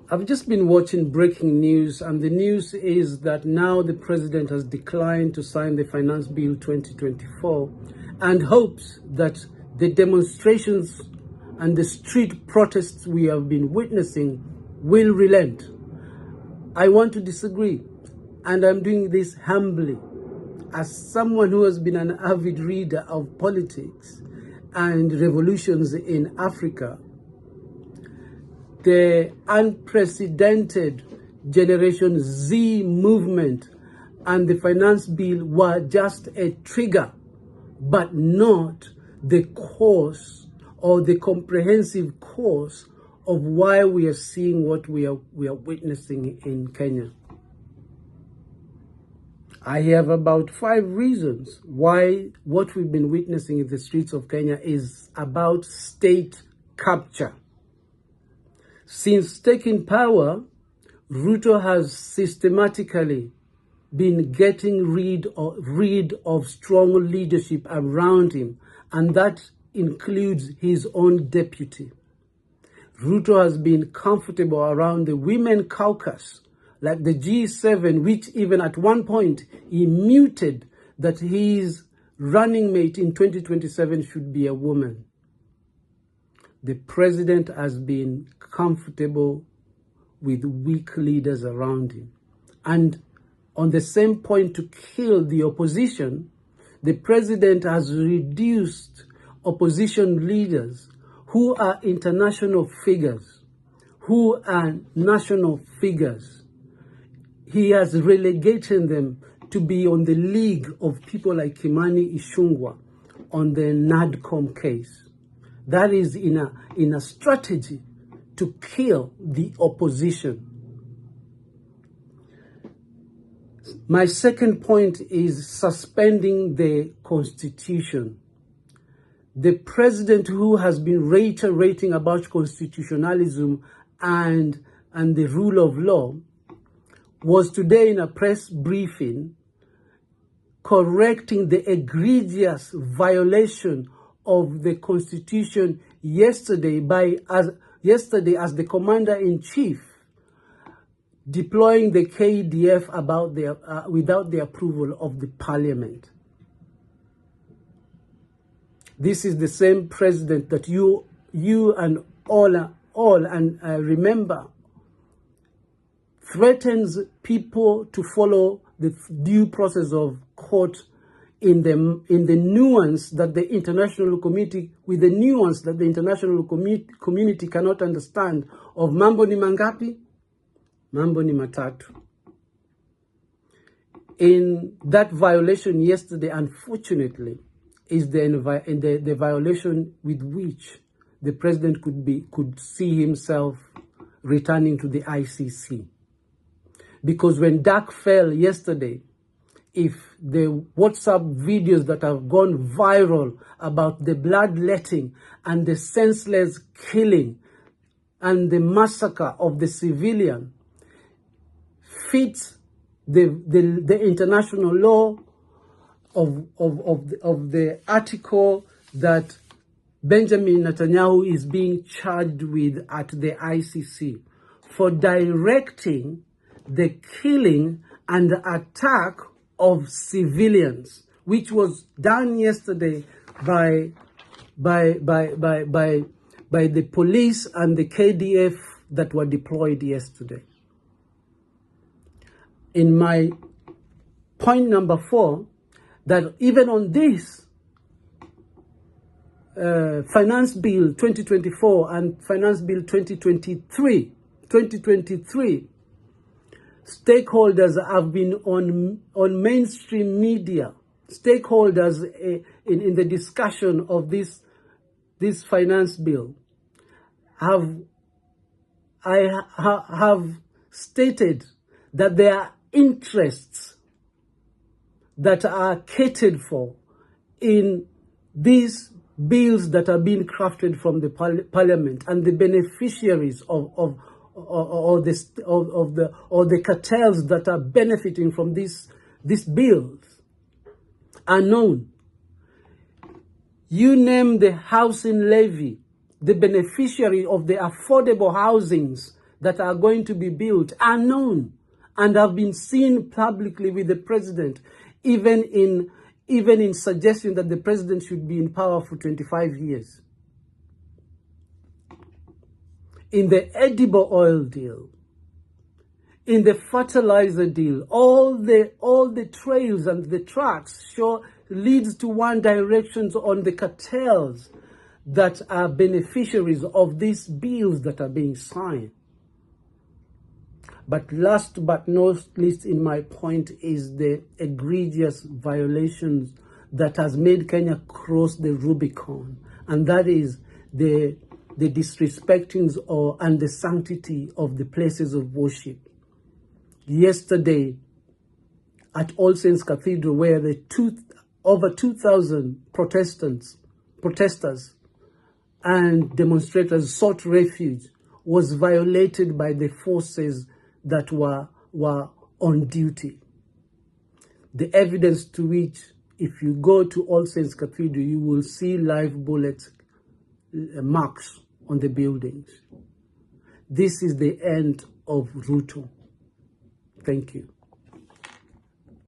I've just been watching breaking news, and the news is that now the president has declined to sign the Finance Bill 2024 and hopes that the demonstrations and the street protests we have been witnessing will relent. I want to disagree, and I'm doing this humbly as someone who has been an avid reader of politics and revolutions in Africa. The unprecedented Generation Z movement and the finance bill were just a trigger, but not the cause or the comprehensive cause of why we are seeing what we are witnessing in Kenya. I have about 5 reasons why what we've been witnessing in the streets of Kenya is about state capture. Since taking power, Ruto has systematically been getting rid of strong leadership around him, and that includes his own deputy. Ruto has been comfortable around the women caucus, like the G7, which even at one point he muted that his running mate in 2027 should be a woman. The president has been comfortable with weak leaders around him. And on the same point, to kill the opposition, the president has reduced opposition leaders who are international figures, who are national figures. He has relegated them to be on the league of people like Kimani Ichung'wah on the NADCOM case. That is in a strategy to kill the opposition. My second point is suspending the constitution. The president, who has been reiterating about constitutionalism and the rule of law, was today in a press briefing correcting the egregious violation of the constitution yesterday as the commander-in-chief deploying the KDF without the approval of the parliament. This is the same president that you and all remember threatens people to follow the due process of court in the nuance that the international community, with the nuance that the international community cannot understand of mambo ni mangapi, mambo ni matatu. In that violation yesterday, unfortunately, is the violation with which the president could see himself returning to the ICC. Because when Dak fell yesterday, if the WhatsApp videos that have gone viral about the bloodletting and the senseless killing and the massacre of the civilian fits the international law of the article that Benjamin Netanyahu is being charged with at the ICC for directing the killing and the attack of civilians, which was done yesterday by the police and the KDF that were deployed yesterday. In my point number 4, that even on this Finance Bill 2024 and Finance Bill 2023, stakeholders have been on mainstream media. Stakeholders in the discussion of this finance bill have stated that there are interests that are catered for in these bills that are being crafted from the parliament, and the beneficiaries of the cartels that are benefiting from these bills are known. You name the housing levy, the beneficiary of the affordable housings that are going to be built are known and have been seen publicly with the president, even in suggesting that the president should be in power for 25 years. In the edible oil deal, in the fertilizer deal, all the trails and the tracks leads to one direction on the cartels that are beneficiaries of these bills that are being signed. But last but not least in my point is the egregious violations that has made Kenya cross the Rubicon, and that is the disrespecting and the sanctity of the places of worship. Yesterday, at All Saints Cathedral, where over 2,000 protesters and demonstrators sought refuge, was violated by the forces that were on duty. The evidence to which, if you go to All Saints Cathedral, you will see live bullet marks on the buildings. This is the end of Ruto. Thank you.